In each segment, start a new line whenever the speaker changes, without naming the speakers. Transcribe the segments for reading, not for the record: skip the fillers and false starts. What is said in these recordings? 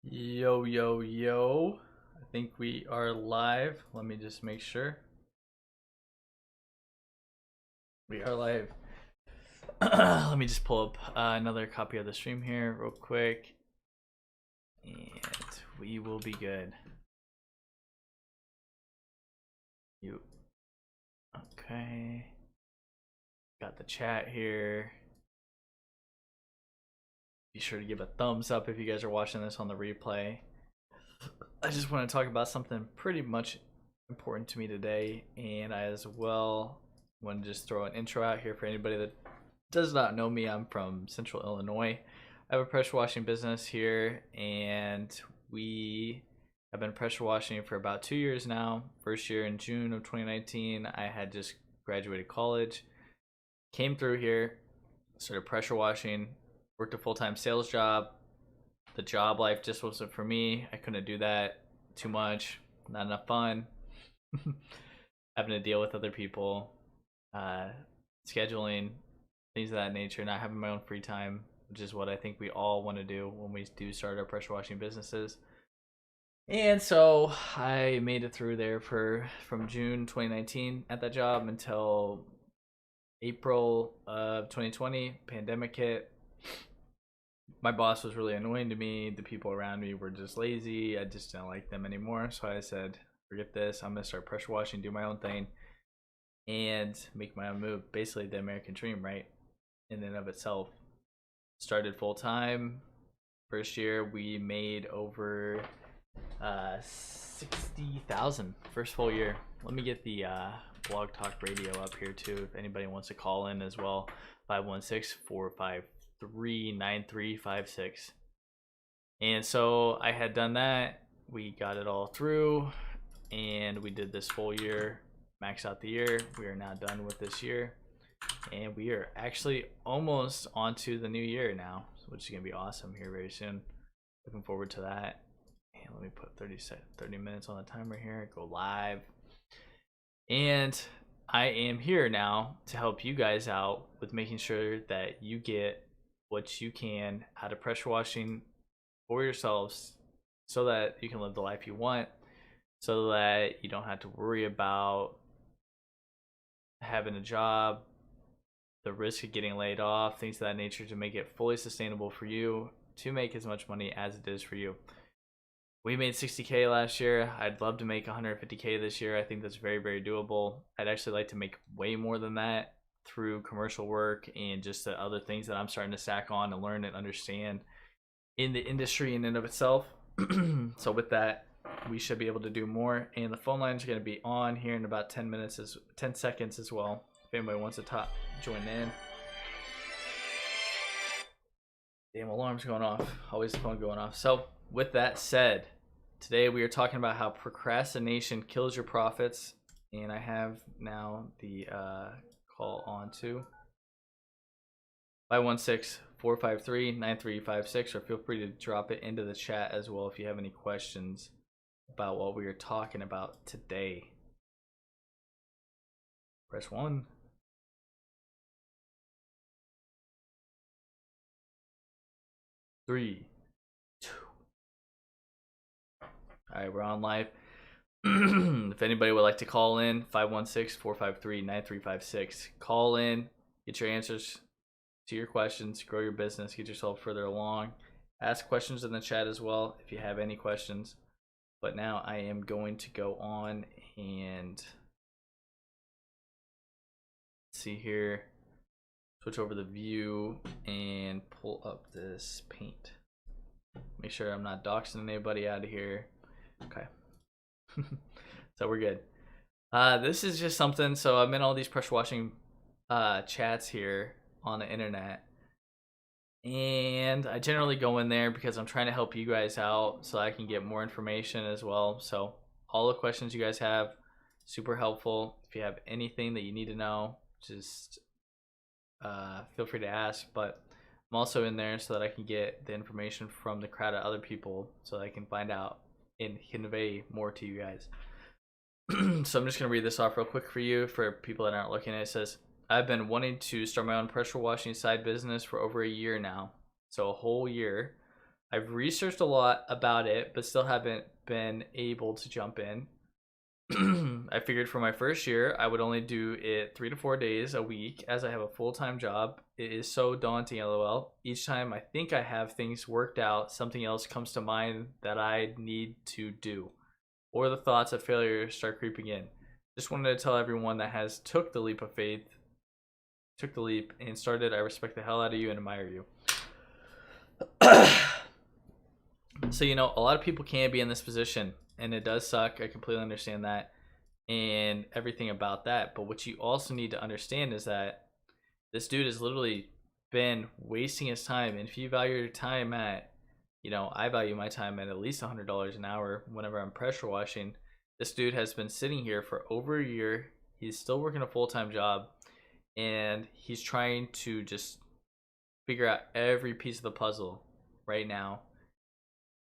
Yo, yo, yo. I think we are live. Let me just make sure. We are live. Let me just pull up another copy of the stream here real quick. And we will be good. You. Okay. Got the chat here. Be sure to give a thumbs up if you guys are watching this on the replay. I just want to talk about something pretty much important to me today, and I as well want to just throw an intro out here for anybody that does not know me. I'm from Central Illinois. I have a pressure washing business here, and we have been pressure washing for about 2 years now. First year in June of 2019, I had just graduated college, came through here, started pressure washing, worked a full-time sales job. The job life just wasn't for me. I couldn't do that too much, not enough fun. Having to deal with other people, scheduling, things of that nature, not having my own free time, which is what I think we all want to do when we do start our pressure washing businesses. And so I made it through there from June 2019 at that job until April of 2020. Pandemic hit. My boss was really annoying to me. The people around me were just lazy. I just didn't like them anymore. So I said, forget this. I'm going to start pressure washing, do my own thing, and make my own move. Basically, the American dream, right? In and of itself. Started full time. First year, we made over 60,000. First full year. Let me get the Blog Talk Radio up here too. If anybody wants to call in as well, 516-453-9356. And so I had done that. We got it all through, and we did this full year, maxed out the year. We are now done with this year, and we are actually almost onto the new year now, which is gonna be awesome here very soon. Looking forward to that. And let me put 30 minutes on the timer here. Go live. And I am here now to help you guys out with making sure that you get what you can out of pressure washing for yourselves, so that you can live the life you want, so that you don't have to worry about having a job, the risk of getting laid off, things of that nature, to make it fully sustainable for you to make as much money as it is for you. We made 60K last year. I'd love to make 150K this year. I think that's very, very doable. I'd actually like to make way more than that through commercial work and just the other things that I'm starting to stack on and learn and understand in the industry in and of itself. So with that, we should be able to do more. And the phone lines are going to be on here in about 10 seconds as well. If anybody wants to join in. Damn, alarm's going off. Always the phone going off. So with that said, today we are talking about how procrastination kills your profits, and I have now the call on to 516-453-9356, or feel free to drop it into the chat as well if you have any questions about what we are talking about today. Press 1. Three, two. All right, we're on live. If anybody would like to call in, 516-453-9356. Call in, get your answers to your questions, grow your business, get yourself further along. Ask questions in the chat as well if you have any questions. But now I am going to go on and see here. Switch over the view and pull up this paint. Make sure I'm not doxing anybody out of here. Okay. So we're good. This is just something. So I'm in all these pressure washing chats here on the internet. And I generally go in there because I'm trying to help you guys out so I can get more information as well. So all the questions you guys have, super helpful. If you have anything that you need to know, just feel free to ask. But I'm also in there so that I can get the information from the crowd of other people so that I can find out and convey more to you guys. So I'm just going to read this off real quick for you, for people that aren't looking at it. It says, I've been wanting to start my own pressure washing side business for over a year now. So a whole year. I've researched a lot about it, but still haven't been able to jump in. I figured for my first year, I would only do it 3 to 4 days a week as I have a full-time job. It is so daunting, lol. Each time I think I have things worked out, something else comes to mind that I need to do, or the thoughts of failure start creeping in. Just wanted to tell everyone that has took the leap of faith, took the leap and started. I respect the hell out of you and admire you. So, you know, a lot of people can be in this position and it does suck. I completely understand that and everything about that. But what you also need to understand is that this dude has literally been wasting his time. And if you value your time at, you know, I value my time at least $100 an hour whenever I'm pressure washing. This dude has been sitting here for over a year. He's still working a full-time job and he's trying to just figure out every piece of the puzzle right now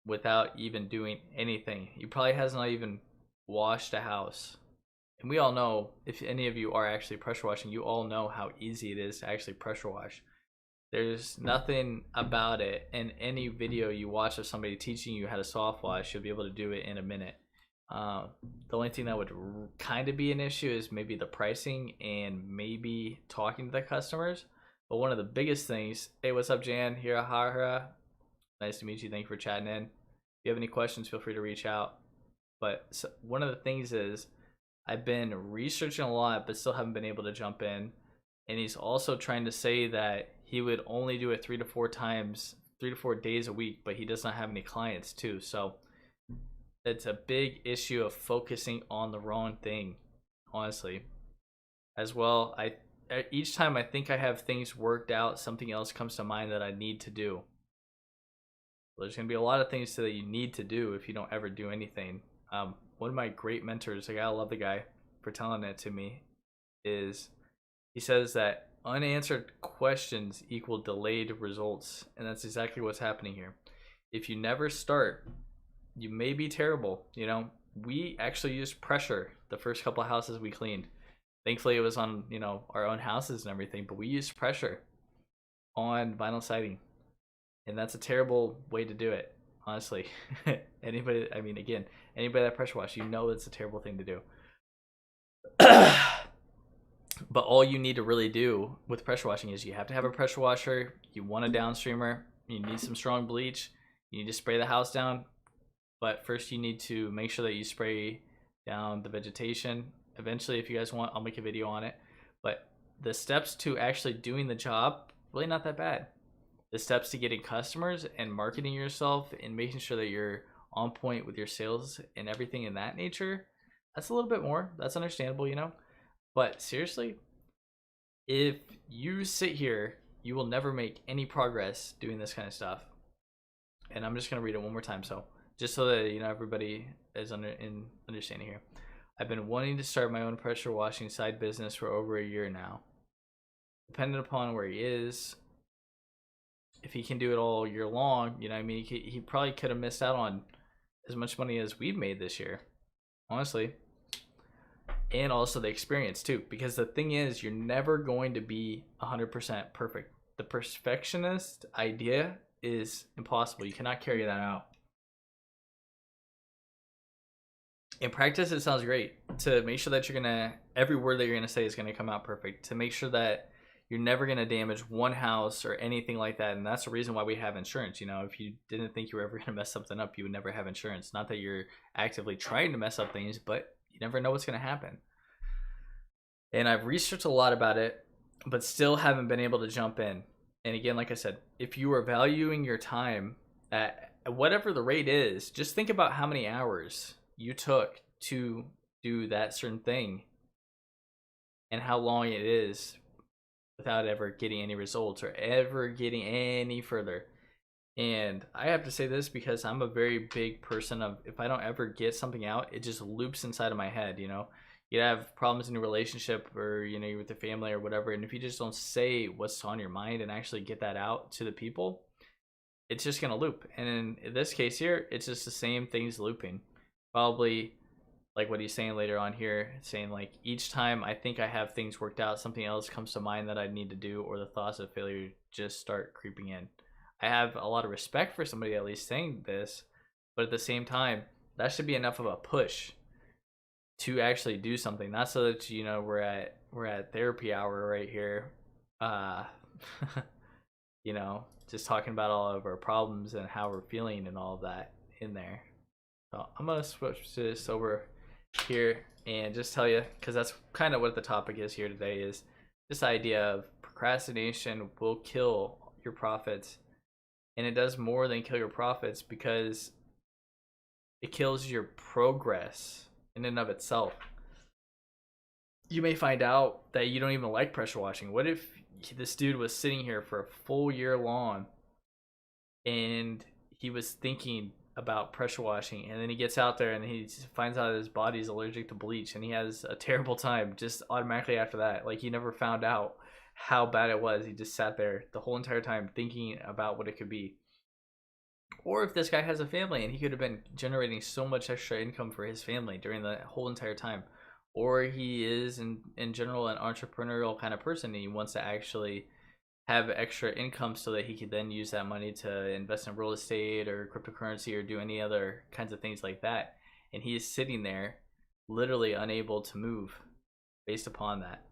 without even doing anything. He probably has not even washed a house. And we all know, if any of you are actually pressure washing, you all know how easy it is to actually pressure wash. There's nothing about it. In any video you watch of somebody teaching you how to soft wash, you'll be able to do it in a minute. The only thing that would kind of be an issue is maybe the pricing and maybe talking to the customers. But one of the biggest things, hey, what's up, Jan? Hirahara. Nice to meet you. Thank you for chatting in. If you have any questions, feel free to reach out. But so one of the things is I've been researching a lot, but still haven't been able to jump in. And he's also trying to say that he would only do it 3 to 4 times, 3 to 4 days a week, but he does not have any clients too. So it's a big issue of focusing on the wrong thing, honestly. As well, each time I think I have things worked out, something else comes to mind that I need to do. There's going to be a lot of things that you need to do if you don't ever do anything. One of my great mentors, I gotta love the guy for telling it to me, is he says that unanswered questions equal delayed results. And that's exactly what's happening here. If you never start, you may be terrible. You know, we actually used pressure the first couple of houses we cleaned. Thankfully, it was on, you know, our own houses and everything, but we used pressure on vinyl siding. And that's a terrible way to do it, honestly. Anybody, I mean, again, anybody that pressure wash, you know it's a terrible thing to do. But all you need to really do with pressure washing is you have to have a pressure washer, you want a downstreamer, you need some strong bleach, you need to spray the house down. But first you need to make sure that you spray down the vegetation. Eventually, if you guys want, I'll make a video on it. But the steps to actually doing the job, really not that bad. The steps to getting customers and marketing yourself and making sure that you're on point with your sales and everything in that nature, that's a little bit more. That's understandable, you know. But seriously, if you sit here, you will never make any progress doing this kind of stuff. And I'm just going to read it one more time, so just so that, you know, everybody is in understanding here. I've been wanting to start my own pressure washing side business for over a year now. Depending upon where he is, if he can do it all year long, you know what I mean, he probably could have missed out on as much money as we've made this year, honestly. And also the experience too, because the thing is, you're never going to be 100% perfect. The perfectionist idea is impossible. You cannot carry that out. In practice, it sounds great to make sure that you're gonna, every word that you're gonna say is gonna come out perfect, to make sure that you're never gonna damage one house or anything like that. And that's the reason why we have insurance. You know, if you didn't think you were ever gonna mess something up, you would never have insurance. Not that you're actively trying to mess up things, but you never know what's gonna happen. And I've researched a lot about it, but still haven't been able to jump in. And again, like I said, if you are valuing your time at whatever the rate is, just think about how many hours you took to do that certain thing and how long it is without ever getting any results or ever getting any further. And I have to say this because I'm a very big person of, if I don't ever get something out, it just loops inside of my head. You know, you have problems in your relationship, or, you know, you're with the family or whatever, and if you just don't say what's on your mind and actually get that out to the people, it's just gonna loop. And in this case here, it's just the same things looping. Probably like what he's saying later on here, saying like, each time I think I have things worked out, something else comes to mind that I need to do, or the thoughts of failure just start creeping in. I have a lot of respect for somebody at least saying this, but at the same time, that should be enough of a push to actually do something. Not so that we're at therapy hour right here, uh, just talking about all of our problems and how we're feeling and all of that in there. So I'm gonna switch this over here and just tell you, because that's kind of what the topic is here today, is this idea of procrastination will kill your profits. And it does more than kill your profits, because it kills your progress in and of itself. You may find out that you don't even like pressure washing. What if this dude was sitting here for a full year long and he was thinking about pressure washing, and then he gets out there and he finds out his body's allergic to bleach, and he has a terrible time just automatically after that? Like, he never found out how bad it was. He just sat there the whole entire time thinking about what it could be. Or if this guy has a family and he could have been generating so much extra income for his family during the whole entire time. Or he is in general an entrepreneurial kind of person and he wants to actually have extra income so that he could then use that money to invest in real estate or cryptocurrency or do any other kinds of things like that. And he is sitting there literally unable to move based upon that.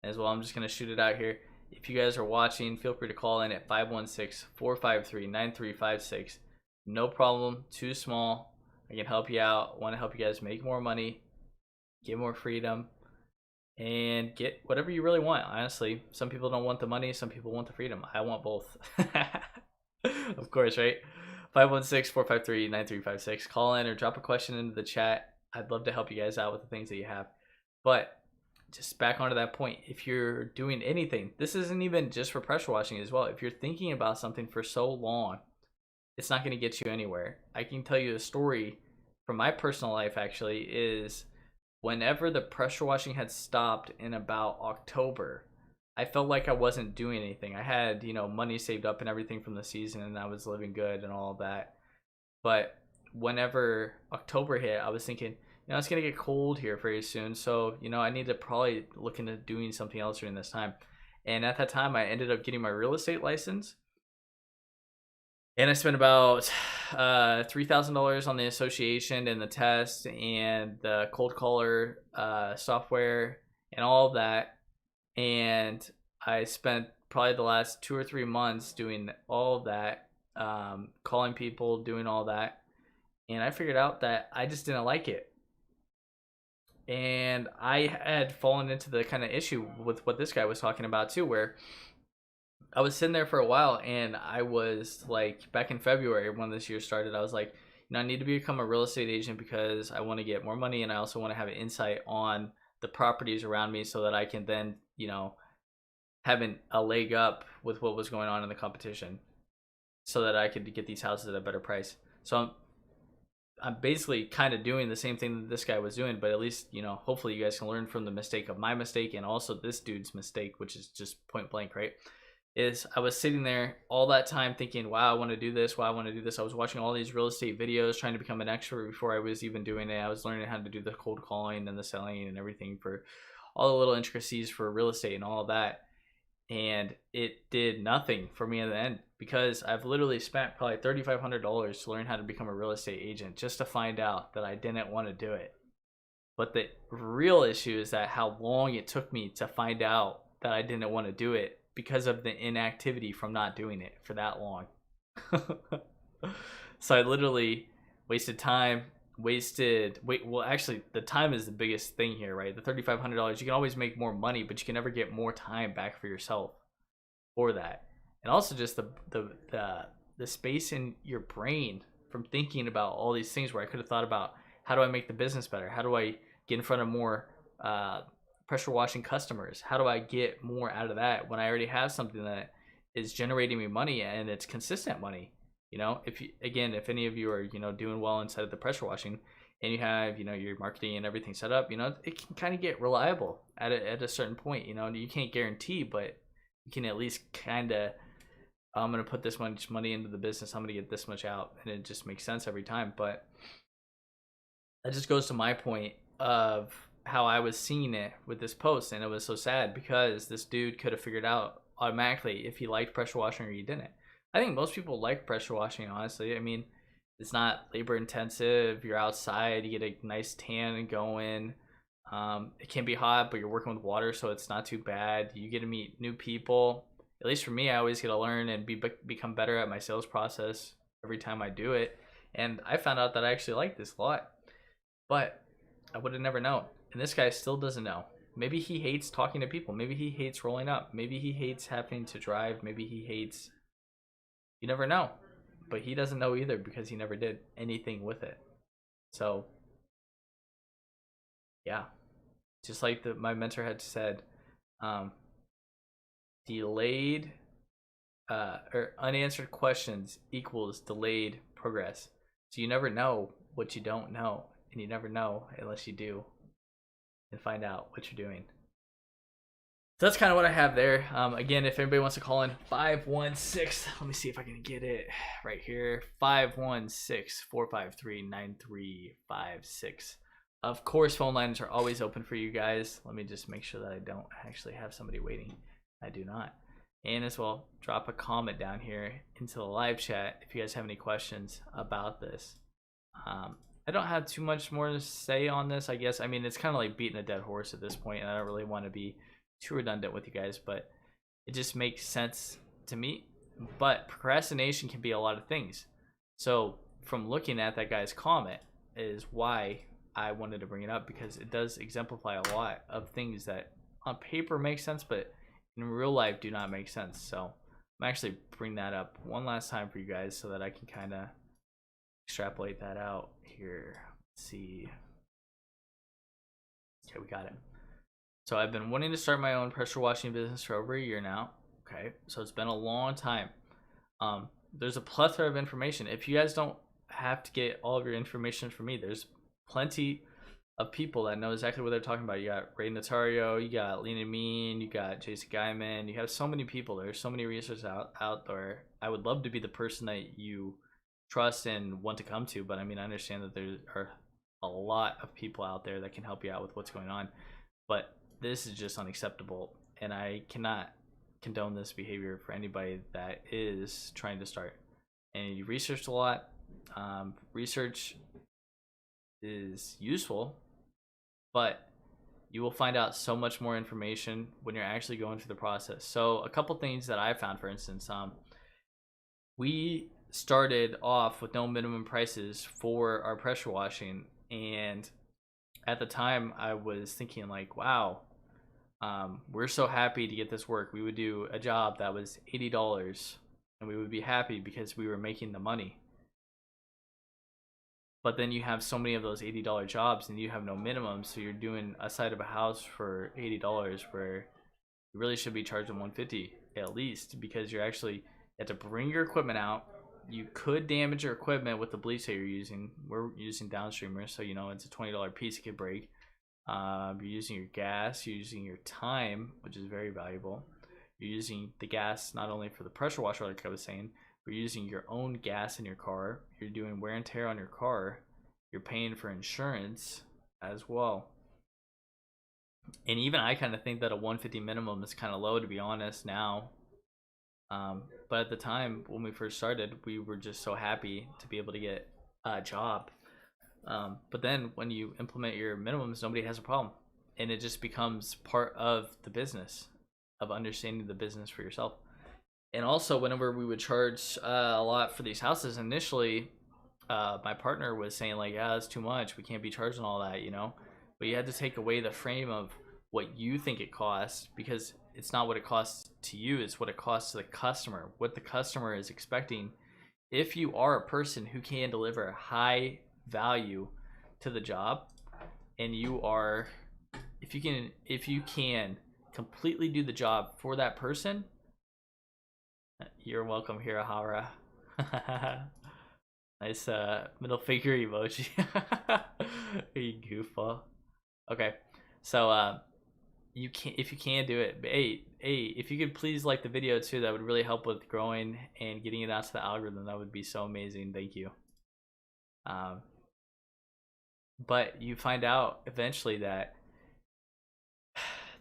As well, I'm just going to shoot it out here. If you guys are watching, feel free to call in at 516-453-9356. No problem, too small. I can help you out. Want to help you guys make more money, get more freedom, and get whatever you really want. Honestly, some people don't want the money, some people want the freedom. I want both. Of course, right? 516-453-9356. Call in or drop a question into the chat. I'd love to help you guys out with the things that you have. But just back onto that point, if you're doing anything, this isn't even just for pressure washing as well. If you're thinking about something for so long, it's not going to get you anywhere. I can tell you a story from my personal life, actually, is whenever the pressure washing had stopped in about October, I felt like I wasn't doing anything. I had, money saved up and everything from the season, and I was living good and all of that. But whenever October hit, I was thinking, it's going to get cold here very soon. So, I need to probably look into doing something else during this time. And at that time, I ended up getting my real estate license. And I spent about $3,000 on the association and the test and the cold caller software and all of that. And I spent probably the last 2 or 3 months doing all of that, calling people, doing all that. And I figured out that I just didn't like it. And I had fallen into the kind of issue with what this guy was talking about too, where I was sitting there for a while, and I was like, back in February when this year started, I was like, I need to become a real estate agent because I want to get more money, and I also want to have an insight on the properties around me so that I can then, have a leg up with what was going on in the competition so that I could get these houses at a better price. So I'm basically kind of doing the same thing that this guy was doing, but at least, hopefully you guys can learn from the mistake of my mistake and also this dude's mistake, which is just point blank, right? Is I was sitting there all that time thinking, wow, I want to do this. Wow, I want to do this. I was watching all these real estate videos, trying to become an expert before I was even doing it. I was learning how to do the cold calling and the selling and everything for all the little intricacies for real estate and all of that. And it did nothing for me in the end, because I've literally spent probably $3,500 to learn how to become a real estate agent just to find out that I didn't want to do it. But the real issue is that how long it took me to find out that I didn't want to do it because of the inactivity from not doing it for that long. So I literally wasted time, actually the time is the biggest thing here, right? The $3,500, you can always make more money, but you can never get more time back for yourself for that. And also just the space in your brain from thinking about all these things, where I could have thought about, how do I make the business better? How do I get in front of more pressure washing customers? How do I get more out of that when I already have something that is generating me money and it's consistent money? If any of you are, doing well inside of the pressure washing, and you have, your marketing and everything set up, it can kind of get reliable at a certain point. You can't guarantee, but you can at least kind of, I'm going to put this much money into the business, I'm going to get this much out, and it just makes sense every time. But that just goes to my point of how I was seeing it with this post, and it was so sad because this dude could have figured out automatically if he liked pressure washing or he didn't. I think most people like pressure washing, honestly. I mean, it's not labor intensive. You're outside, you get a nice tan going. It can be hot, but you're working with water, so it's not too bad. You get to meet new people. At least for me, I always get to learn and become better at my sales process every time I do it. And I found out that I actually like this a lot, but I would have never known. And this guy still doesn't know. Maybe he hates talking to people. Maybe he hates rolling up. Maybe he hates having to drive. Maybe he hates. You never know. But he doesn't know either because he never did anything with it. So, yeah. Just like my mentor had said, um, delayed or unanswered questions equals delayed progress. So you never know what you don't know, and you never know unless you do and find out what you're doing. So that's kind of what I have there. Again, if anybody wants to call in, 516, let me see if I can get it right here, 516-453-9356. Of course, phone lines are always open for you guys. Let me just make sure that I don't actually have somebody waiting. I do not. And as well, drop a comment down here into the live chat if you guys have any questions about this. I don't have too much more to say on this, I guess. I mean, it's kind of like beating a dead horse at this point, and I don't really want to be too redundant with you guys, but it just makes sense to me. But procrastination can be a lot of things. So from looking at that guy's comment is why I wanted to bring it up, because it does exemplify a lot of things that on paper make sense, but in real life do not make sense. So I'm actually bring that up one last time for you guys so that I can kind of extrapolate that out here. Let's see. Okay, we got it. So I've been wanting to start my own pressure washing business for over a year now. Okay, so it's been a long time. There's a plethora of information. If you guys don't have to get all of your information from me, there's plenty of people that know exactly what they're talking about. You got Ray Notario, you got Lean and Mean, you got Jason Guyman. You have so many people. There's so many resources out there. I would love to be the person that you trust and want to come to, but I mean, I understand that there are a lot of people out there that can help you out with what's going on, but this is just unacceptable, and I cannot condone this behavior for anybody that is trying to start. And you researched a lot. Research is useful, but you will find out so much more information when you're actually going through the process. So a couple things that I found, for instance, we started off with no minimum prices for our pressure washing, and at the time I was thinking like, wow, we're so happy to get this work. We would do a job that was $80 and we would be happy because we were making the money. But then you have so many of those $80 jobs and you have no minimum, so you're doing a side of a house for $80 where you really should be charging $150 at least, because you're actually, you have to bring your equipment out. You could damage your equipment with the bleach that you're using. We're using downstreamers, so you know it's a $20 piece it could break. You're using your gas, you're using your time, which is very valuable. You're using the gas not only for the pressure washer, like I was saying, but you're using your own gas in your car. You're doing wear and tear on your car. You're paying for insurance as well. And even I kind of think that a 150 minimum is kind of low, to be honest, now. But at the time when we first started, we were just so happy to be able to get a job. But then when you implement your minimums, nobody has a problem, and it just becomes part of the business, of understanding the business for yourself. And also, whenever we would charge a lot for these houses initially, my partner was saying like, yeah, that's too much, we can't be charging all that, you know. But you had to take away the frame of what you think it costs, because it's not what it costs to you, it's what it costs to the customer, what the customer is expecting. If you are a person who can deliver high value to the job, and you are, if you can completely do the job for that person, you're welcome, Hirahara. Nice middle finger emoji. You goofball. Okay, so you can, if you can do it, hey, if you could please like the video too, that would really help with growing and getting it out to the algorithm. That would be so amazing. Thank you. But you find out eventually that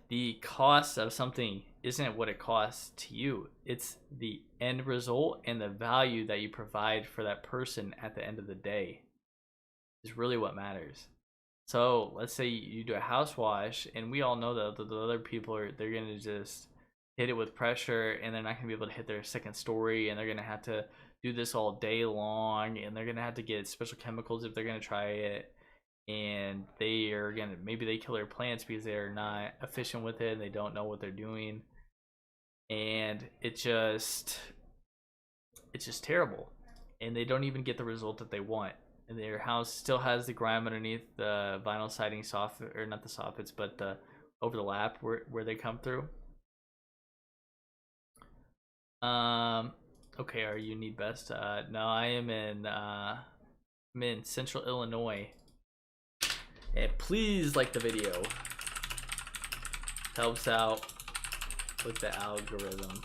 the cost of something isn't what it costs to you. It's the end result and the value that you provide for that person at the end of the day is really what matters. So let's say you do a house wash, and we all know that the other people they're gonna just hit it with pressure, and they're not gonna be able to hit their second story, and they're gonna have to do this all day long, and they're gonna have to get special chemicals if they're gonna try it, and they are gonna maybe they kill their plants because they're not efficient with it and they don't know what they're doing, and it's just terrible, and they don't even get the result that they want. And their house still has the grime underneath the vinyl siding soffit, or not the soffits, but the over the lap where they come through. Okay, are you need best? No, I am in I'm in Central Illinois. And please like the video. It helps out with the algorithm.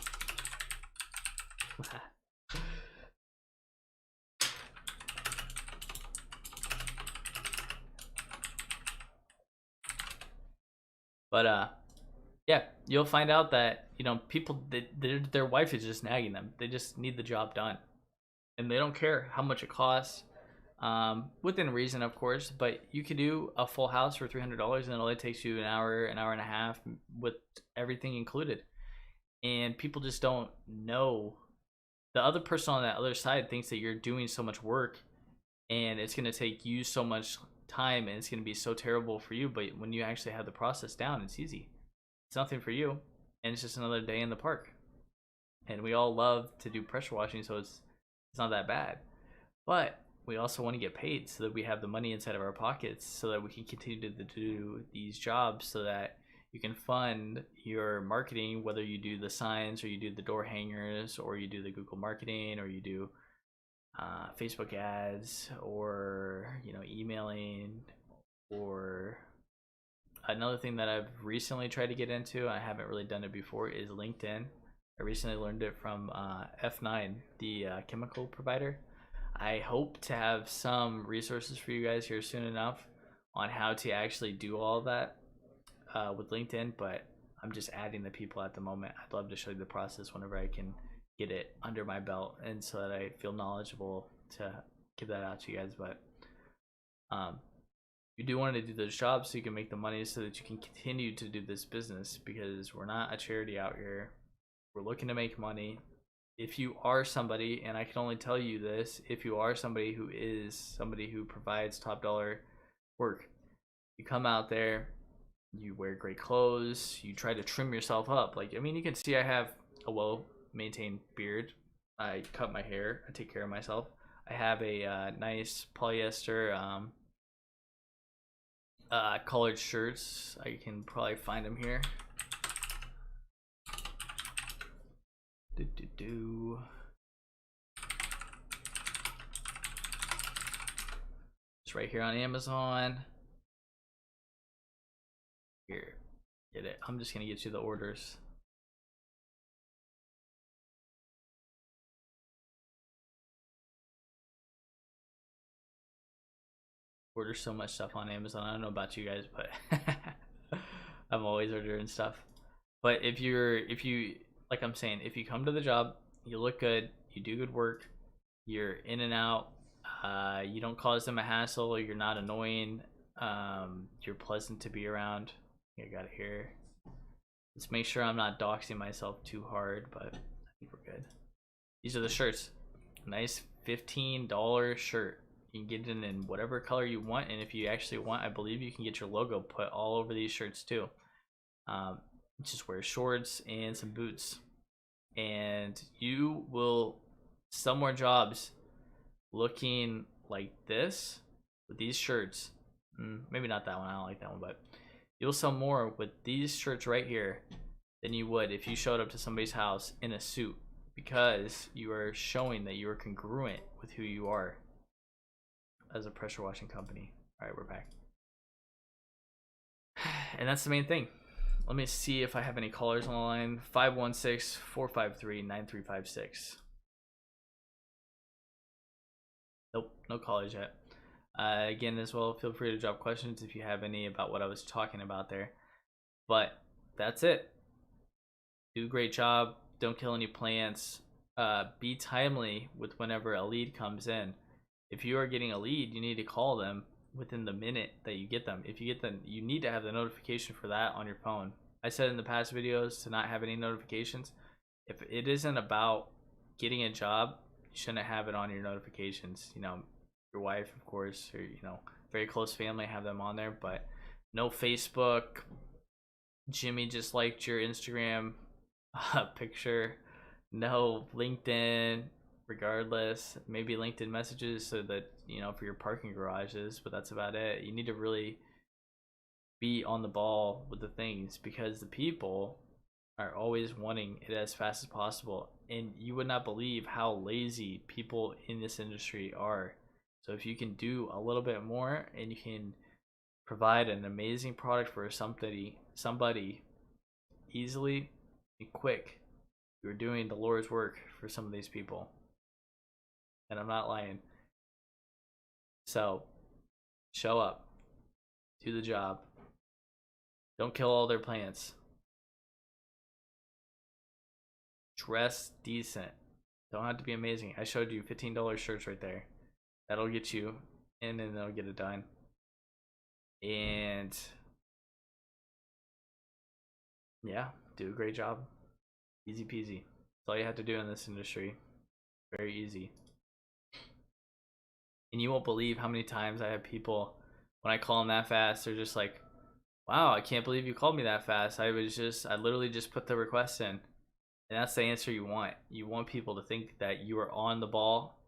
But yeah, you'll find out that people their wife is just nagging them. They just need the job done, and they don't care how much it costs, within reason, of course. But you could do a full house for $300, and it only takes you an hour and a half with everything included. And people just don't know. The other person on that other side thinks that you're doing so much work, and it's going to take you so much time, and it's going to be so terrible for you. But when you actually have the process down, it's easy. It's nothing for you, and it's just another day in the park. And we all love to do pressure washing, so it's not that bad. But we also want to get paid so that we have the money inside of our pockets, so that we can continue to do these jobs, so that you can fund your marketing, whether you do the signs, or you do the door hangers, or you do the Google marketing, or you do Facebook ads, or emailing. Or another thing that I've recently tried to get into, I haven't really done it before, is LinkedIn. I recently learned it from F9, the chemical provider. I hope to have some resources for you guys here soon enough on how to actually do all of that with LinkedIn, but I'm just adding the people at the moment. I'd love to show you the process whenever I can get it under my belt, and so that I feel knowledgeable to give that out to you guys. But you do want to do those jobs so you can make the money, so that you can continue to do this business, because we're not a charity out here. We're looking to make money. If you are somebody, and I can only tell you this, if you are somebody who provides top dollar work, you come out there, you wear great clothes, you try to trim yourself up. Like, I mean, you can see I have a well maintained beard. I cut my hair. I take care of myself. I have a nice polyester colored shirts. I can probably find them here. It's right here on Amazon. Here, get it. I'm just gonna get you the orders. Order so much stuff on Amazon. I don't know about you guys, but I'm always ordering stuff. But if you like I'm saying, if you come to the job, you look good, you do good work, you're in and out, you don't cause them a hassle, you're not annoying, you're pleasant to be around. I got it here. Let's make sure I'm not doxing myself too hard, but I think we're good. These are the shirts. Nice $15 shirt. You can get it in whatever color you want, and if you actually want, I believe you can get your logo put all over these shirts too. Just wear shorts and some boots, and you will sell more jobs looking like this with these shirts. Maybe not that one, I don't like that one, but you'll sell more with these shirts right here than you would if you showed up to somebody's house in a suit, because you are showing that you are congruent with who you are as a pressure washing company. All right, we're back. And that's the main thing. Let me see if I have any callers on the line. 516-453-9356. Nope, no callers yet. Again, as well, feel free to drop questions if you have any about what I was talking about there. But that's it. Do a great job. Don't kill any plants. Be timely with whenever a lead comes in. If you are getting a lead, you need to call them within the minute that you get them. If you get them, you need to have the notification for that on your phone. I said in the past videos to not have any notifications. If it isn't about getting a job, you shouldn't have it on your notifications. You know, your wife, of course, or very close family, have them on there, but no Facebook. Jimmy just liked your Instagram picture. No LinkedIn, regardless. Maybe LinkedIn messages so that, for your parking garages, but that's about it. You need to really be on the ball with the things because the people are always wanting it as fast as possible. And you would not believe how lazy people in this industry are. So if you can do a little bit more and you can provide an amazing product for somebody easily and quick, you're doing the Lord's work for some of these people. And I'm not lying. So show up, do the job, don't kill all their plants, dress decent, don't have to be amazing. I showed you $15 shirts right there. That'll get you in and they'll get it done. And yeah, do a great job. Easy peasy. That's all you have to do in this industry. Very easy. And you won't believe how many times I have people, when I call them that fast, they're just like, wow, I can't believe you called me that fast. I literally just put the request in. And that's the answer you want. You want people to think that you are on the ball.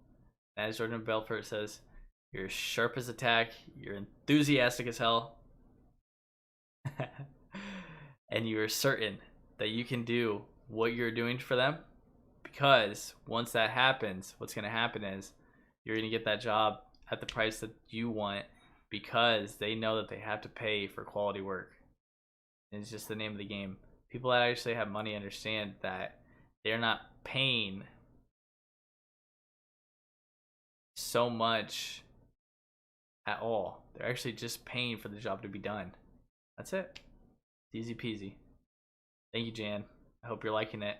As Jordan Belfort says, you're sharp as a tack, you're enthusiastic as hell, and you are certain that you can do what you're doing for them. Because once that happens, what's going to happen is you're going to get that job at the price that you want because they know that they have to pay for quality work. And it's just the name of the game. People that actually have money understand that they're not paying so much at all. They're actually just paying for the job to be done. That's it. Easy peasy. Thank you, Jan. I hope you're liking it.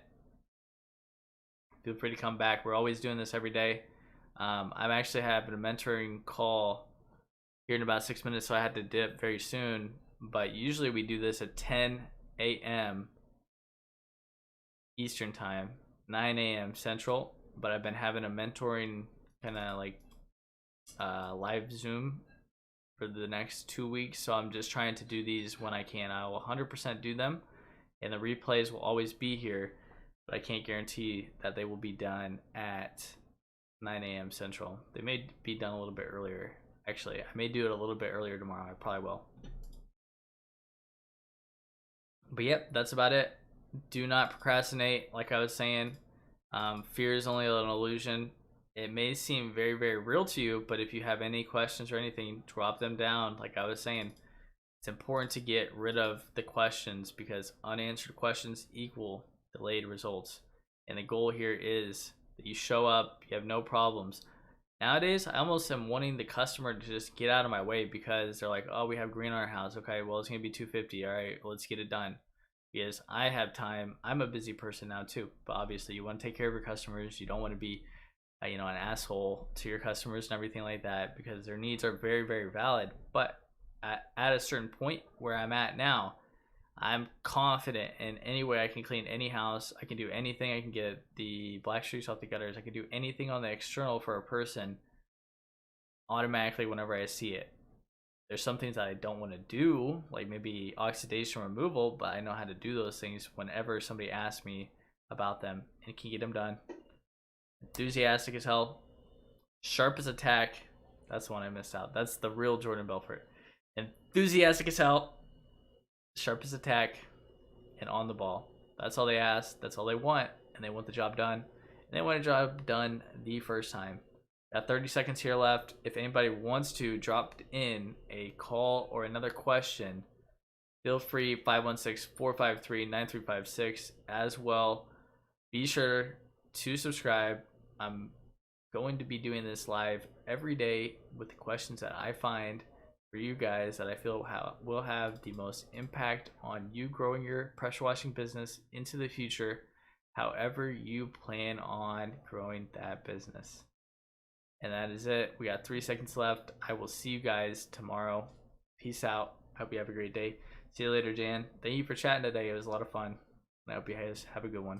Feel free to come back. We're always doing this every day. I'm actually having a mentoring call here in about 6 minutes, so I had to dip very soon. But usually we do this at 10 a.m. Eastern time, 9 a.m. Central. But I've been having a mentoring kind of like live Zoom for the next 2 weeks. So I'm just trying to do these when I can. I will 100% do them. And the replays will always be here. But I can't guarantee that they will be done at 9 a.m. Central. They may be done a little bit earlier. Actually, I may do it a little bit earlier tomorrow. I probably will. But yep, that's about it. Do not procrastinate. Like I was saying, fear is only an illusion. It may seem very, very real to you, but if you have any questions or anything, drop them down. Like I was saying, it's important to get rid of the questions because unanswered questions equal delayed results. And the goal here is that you show up, you have no problems. Nowadays, I almost am wanting the customer to just get out of my way because they're like, oh, we have green on our house. Okay, well, it's going to be $250. All right, let's get it done. Because I have time. I'm a busy person now too. But obviously, you want to take care of your customers. You don't want to be, an asshole to your customers and everything like that because their needs are very, very valid. But at a certain point where I'm at now, I'm confident in any way I can clean any house. I can do anything. I can get the black streaks off the gutters. I can do anything on the external for a person automatically whenever I see it. There's some things that I don't want to do, like maybe oxidation removal, but I know how to do those things whenever somebody asks me about them and can get them done. Enthusiastic as hell. Sharp as a tack. That's the one I missed out. That's the real Jordan Belfort. Enthusiastic as hell. Sharp as a tack. And on the ball. That's all they ask. That's all they want. And they want the job done. And they want a job done the first time. Got 30 seconds here left. If anybody wants to drop in a call or another question, feel free. 516-453-9356 as well. Be sure to subscribe. I'm going to be doing this live every day with the questions that I find for you guys that I feel will have the most impact on you growing your pressure washing business into the future, however you plan on growing that business. And that is it. We got 3 seconds left. I will see you guys tomorrow. Peace out. Hope you have a great day. See you later, Jan. Thank you for chatting today. It was a lot of fun. I hope you guys have a good one.